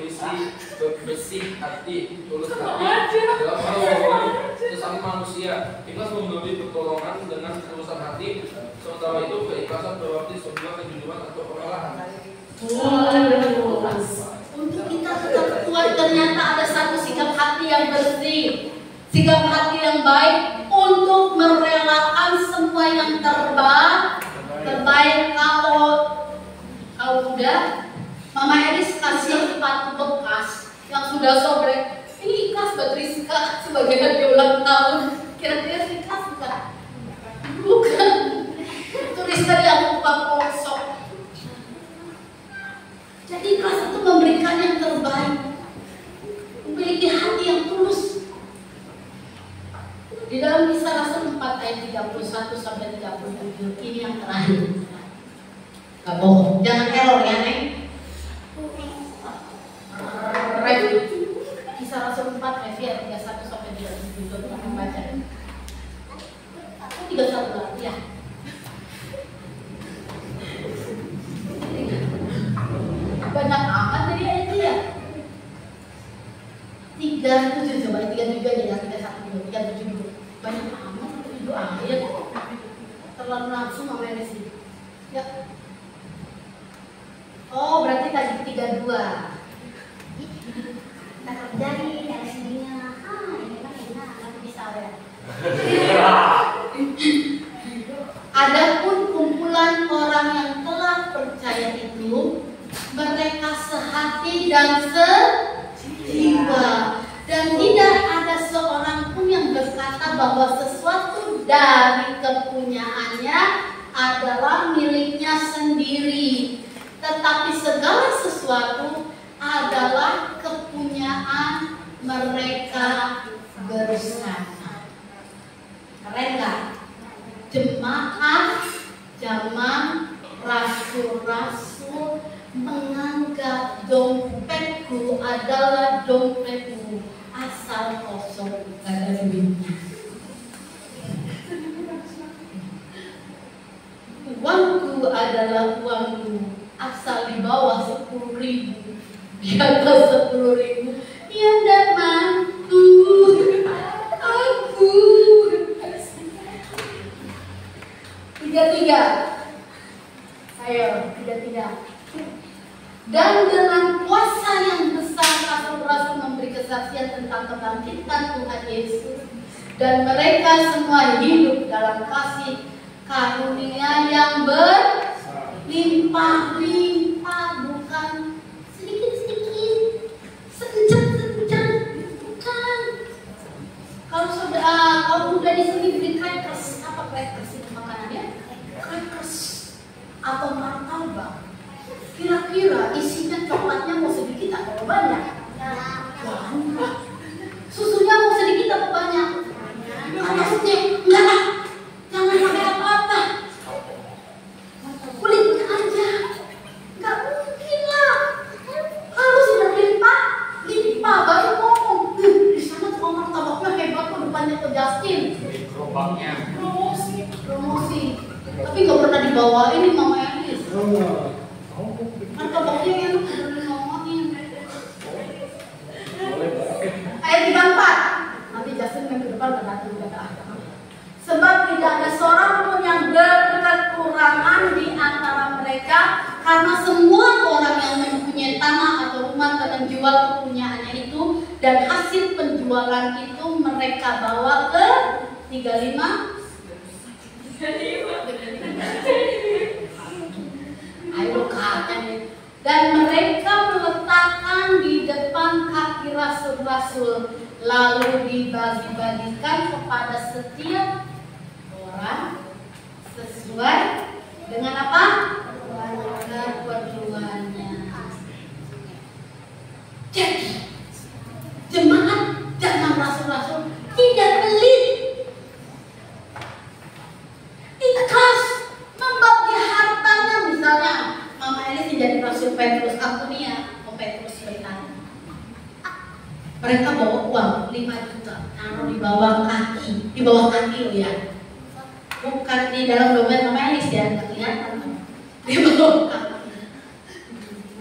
bersih hati, tulus hati. Dalam hal sesama manusia, ikhlas memberi pertolongan dengan ketulusan hati. Sementara itu keikhlasan berarti sebuah kejujuran atau kerelaan.
Untuk kita tetap kuat ternyata ada satu sikap hati yang bersih, sikap hati yang baik untuk merelakan semua yang terbaik. Kalau udah Mama Eris kasih sepatu bekas yang sudah sobek. Ini ikhlas buat Rizka sebagai hadiah ulang tahun. Kira-kira ikhlas bukan? Bukan. Itu Rizka yang lupa kosong. Jadi ikhlas itu memberikan yang terbaik, memiliki hati yang tulus. Di dalam Kisah Rasul 4 ayat 31 sampai 37 ini yang terakhir. Gak bohong, jangan error ya Neng. Review Kisah Rasul 4 review ayat 31 sampai 37 kita akan baca. 31 lagi ya. Banyak amat dari ayatnya ya. 37 coba 37 aja ya, 31 37 dulu. Banyak amat 37 ayat. Terlalu langsung sama Eris ini. Ya. Oh berarti tadi 32. Kita kerjain LCD-nya. Ini kan enak, nanti bisa ya. Adapun kumpulan orang yang telah percaya itu, mereka sehati dan sejiwa. bahwa sesuatu dari kepunyaannya adalah miliknya sendiri, tetapi segala sesuatu adalah kepunyaan mereka bersama. Keren nggak? Jemaat zaman rasul-rasul menganggap dompetku adalah dompetmu, asal kosong gak ada duitnya. Uangku adalah uangmu, asal di bawah 10.000, di atas 10.000, dia tidak mampu. Aku 33. Ayo, 33. Dan dengan kuasa yang besar rasul-rasul memberi kesaksian tentang kebangkitan Tuhan Yesus, dan mereka semua hidup dalam kasih karunia yang berlimpah-limpah, bukan sedikit-sedikit, sekencang-kencang, bukan. Kalau udah di sini beli crackers, apa crackers itu makanannya? Crackers atau martabak. Kira-kira isinya coklatnya mau sedikit atau banyak? Banyak. Susunya mau sedikit atau banyak? Maksudnya enggak lah, jangan pakai apa-apa, kulitnya aja. Enggak mungkin lah, harus berlimpah-limpah baru ngomong. Di sana cuma martabaknya hebat kok, depannya ke Justin.
Gerobaknya.
Promosi. Tapi nggak pernah dibawain nih Mama Elis. Martabaknya yang udah ngomongin. Ayat 34. Nanti Justin yang ke depan datang kata sebab tidak ada seorang pun yang berkekurangan di antara mereka, karena semua orang yang mempunyai tanah atau rumah telah menjual kepunyaannya itu, dan hasil penjualan itu mereka bawa ke 35. Ayo katanya. Dan mereka meletakkan di depan kaki rasul-rasul, lalu dibagi-bagikan kepada setiap orang sesuai dengan apa? Keperluannya. Jadi jemaat zaman rasul-rasul tidak pelit, ikhlas membagi hartanya. Misalnya Mama Elis menjadi Rasul Petrus, aku nih ya, Om Petrus Betan. Mereka bawa uang 5 juta, taruh di bawah kaki loh ya. Bukan di dalam dompet Mama Elis ya, kelihatan di bawah kaki.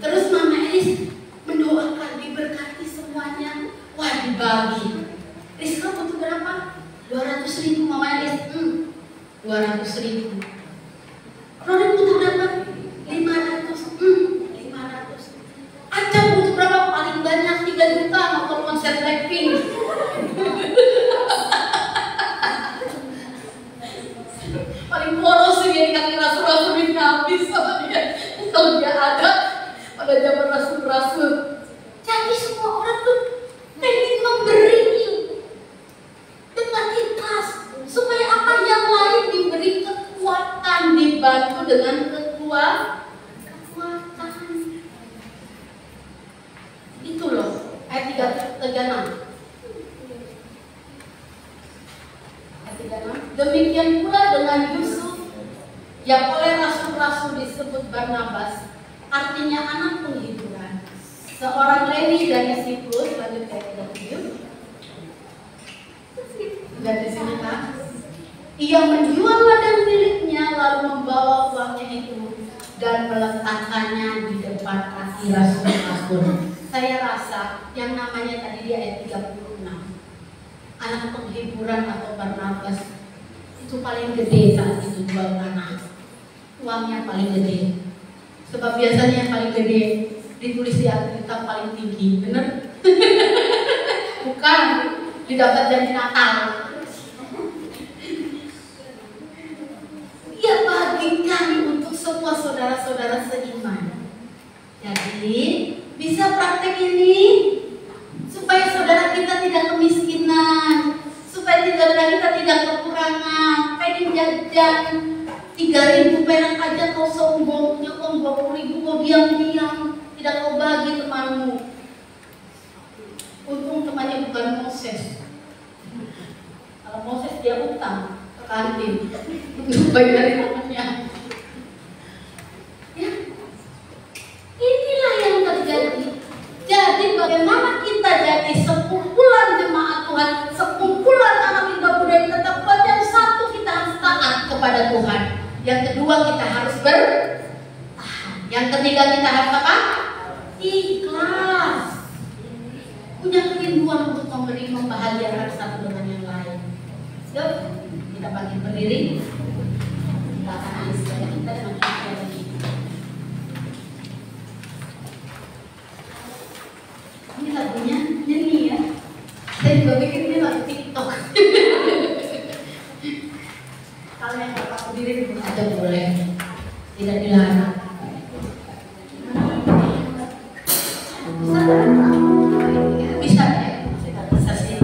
Terus Mama Elis mendoakan diberkati semuanya. Wah, dibagi. Rizka butuh berapa? 200.000 Mama Elis. 200.000. Roda butuh berapa? 500. 500. Aca butuh berapa? Paling banyak 3 juta nonton konser Blackpink. Paling boros sih ya, kaki rasul-rasul ini habis sama dia. Kalau dia ada pada zaman rasul-rasul. Jadi semua orang tuh pengen memberi dengan ikhlas, supaya apa yang lain diberi kekuatan, dibantu dengan kekuatan. Itu loh ayat 36. Demikian pula dengan Yusuf yang oleh rasul-rasul disebut Barnabas, artinya anak penghiburan, seorang Lewi dari Siprus. Lanjut ke ayat 37. Dan di sini kan, ia menjual ladang miliknya lalu membawa uangnya itu dan meletakkannya di depan kaki rasul-rasul. Saya rasa yang namanya tadi di ayat 36, anak penghiburan atau Barnabas itu paling gede saat itu jual tanah. Uangnya paling gede. Sebab biasanya yang paling gede ditulis di Alkitab paling tinggi, bener? Bukan di daftar janji Natal. Ia bagikan untuk semua saudara-saudara seiman. Jadi bisa praktek ini supaya saudara kita tidak kemiskinan, supaya tidak saudara kita tidak kekurangan. Pengen jajan 3.000 perak aja kau sombong, punya uang 20.000 kau diam-diam, tidak kau bagi temanmu. Untung temannya bukan Moses. Kalau Moses dia utang ke kantin untuk bayarin temannya. Ya, inilah yang terjadi. Jadi bagaimana kita jadi sekumpulan jemaat Tuhan, sekumpulan anak kita budaya tetap yang satu, kita harus taat kepada Tuhan. Yang kedua kita harus bertahan. Yang ketiga kita harus apa? Ikhlas. Punya kerinduan untuk memberi, membahagiakan satu dengan yang lain. Yuk, kita bagi berdiri. Kita akan isi kita dengan kita lagi. Ini lagunya nyanyi ya. Saya juga pikir ini lagu TikTok. Kalau yang bapak berdiri pun aja boleh, tidak dilarang. Bisa ya, tidak bisa sih.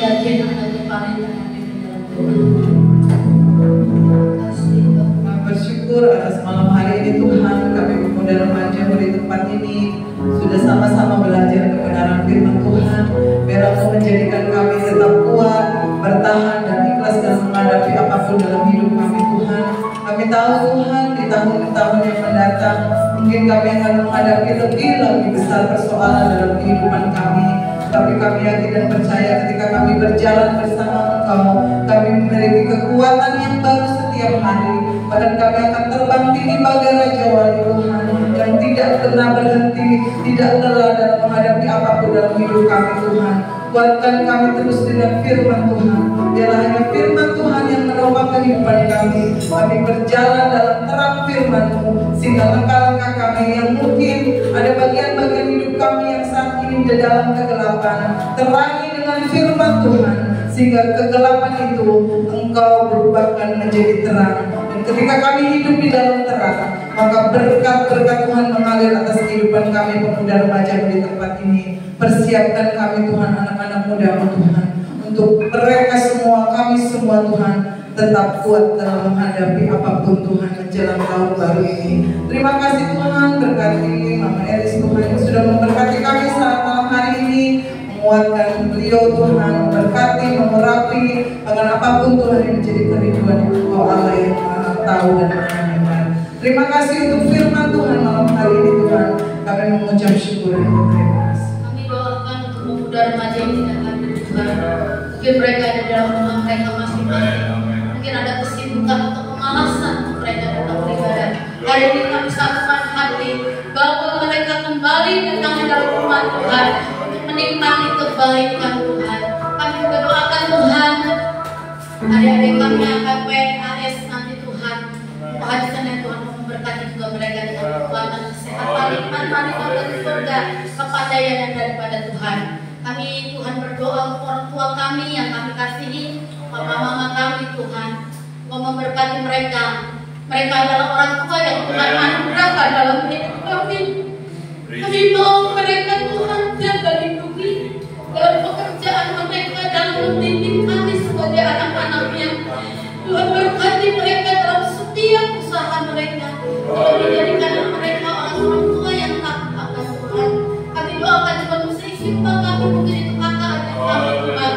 yakin akan kembali dalam
Bersyukur atas malam hari ini Tuhan, kami pemuda remaja di tempat ini sudah sama-sama belajar kebenaran firman Tuhan. Biar Engkau menjadikan kami tetap kuat, bertahan dan ikhlas dalam menghadapi apapun dalam hidup kami Tuhan. Kami tahu Tuhan di tahun-tahun yang mendatang mungkin kami akan menghadapi lebih lagi besar persoalan dalam kehidupan kami. Tapi kami yakin dan percaya ketika kami berjalan bersama Engkau, kami memiliki kekuatan yang baru setiap hari. Bahkan kami akan terbang tinggi bagai Raja Wali Tuhan yang tidak pernah berhenti, tidak lelah dalam menghadapi apapun dalam hidup kami Tuhan. Kuatkan kami terus dengan firman Tuhan. Biarlah hanya firman Tuhan yang menopang kehidupan kami. Kami berjalan dalam terang firman-Mu, sehingga langkah-langkah kami yang mungkin ada bagian-bagian hidup kami yang saat ini di dalam kegelapan, terangi dengan firman Tuhan, sehingga kegelapan itu Engkau berubahkan menjadi terang. Dan ketika kami hidup di dalam terang, maka berkat-berkat Tuhan mengalir atas kehidupan kami pemuda remaja di tempat ini. Persiapkan kami Tuhan, anak-anak muda Tuhan, untuk mereka semua, kami semua Tuhan, tetap kuat dalam menghadapi apapun Tuhan menjelang tahun baru ini. Terima kasih Tuhan, berkati Mama Elis Tuhan yang sudah memberkati kami saat malam hari ini, menguatkan beliau Tuhan, memberkati, mengurapi, bahkan apapun Tuhan yang menjadi kerinduan Engkau Allah yang Maha Tahu dan Maha Dengar. Terima kasih untuk firman Tuhan malam hari ini Tuhan, kami mengucap syukur dan terima kasih.
Kami doakan untuk pemuda remaja yang tidak hadir Tuhan. Mungkin mereka ada dalam rumah mereka masing-masing. Mungkin ada kesibukan atau kemalasan untuk mereka datang beribadah. Hari ini kami satukan hati bahwa mereka kembali datang ke dalam rumah Tuhan untuk menikmati kebaikan Tuhan. Kami juga doakan Tuhan, adik-adik kami akan PAS nanti Tuhan. Hari Senin Tuhan memberkati juga mereka dengan kekuatan, kesehatan, iman, dari surga, kepercayaan yang daripada Tuhan. Kami Tuhan berdoa untuk orang tua kami yang kami kasihi, mama-mama kami Tuhan, mau memberkati mereka. Mereka adalah orang tua yang Tuhan anugerahkan dalam hidup kami. Kami mau mereka Tuhan jaga lindungi dalam pekerjaan mereka, dalam membimbing kami sebagai anak-anaknya. Tuhan berkati mereka dalam setiap usaha mereka. Tuhan menjadikan mereka orang tua yang takut akan Tuhan. Kami doakan juga untuk seimbang kami, mungkin itu kakak adik kami Tuhan.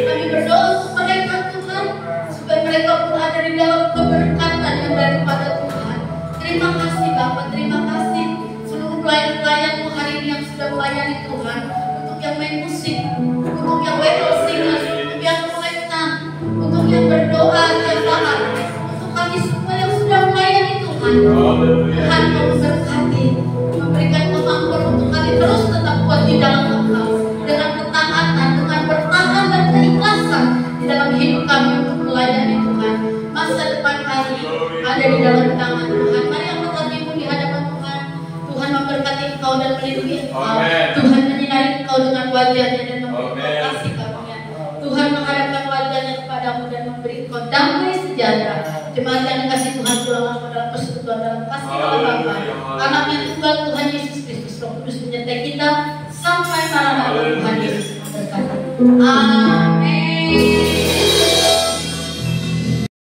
Kami berdoa untuk mereka Tuhan, supaya mereka pun ada di dalam keberkatan yang daripada Tuhan. Terima kasih Bapak, terima kasih seluruh pelayan-pelayanmu hari ini yang sudah melayani Tuhan, untuk yang main musik, untuk yang battle singers, untuk yang kolektan, untuk yang berdoa tiap saat, untuk kami semua yang sudah melayani Tuhan. Tuhan mau berkati, memberikan kemampuan untuk kami terus tetap kuat di dalam Engkau, dengan ketaatan, dengan bertahan dan keikhlasan di dalam hidup kami untuk melayani Tuhan. Masa depan kami ada di dalam tangan Tuhan. Mari angkat hatimu di hadapan Tuhan. Tuhan memberkati engkau dan melindungi engkau. Tuhan menyinari engkau dengan wajahnya dan memberi kasih karunia. Tuhan menghadapkan wajahnya kepadamu dan memberi engkau damai sejahtera. Jemaat yang dikasih Tuhan, pulanglah dalam persekutuan dalam kasih Allah Bapa, Anaknya Tunggal Tuhan Yesus Kristus, Roh Kudus menyertai kita sampai maranatha Tuhan Yesus berkata. Amin.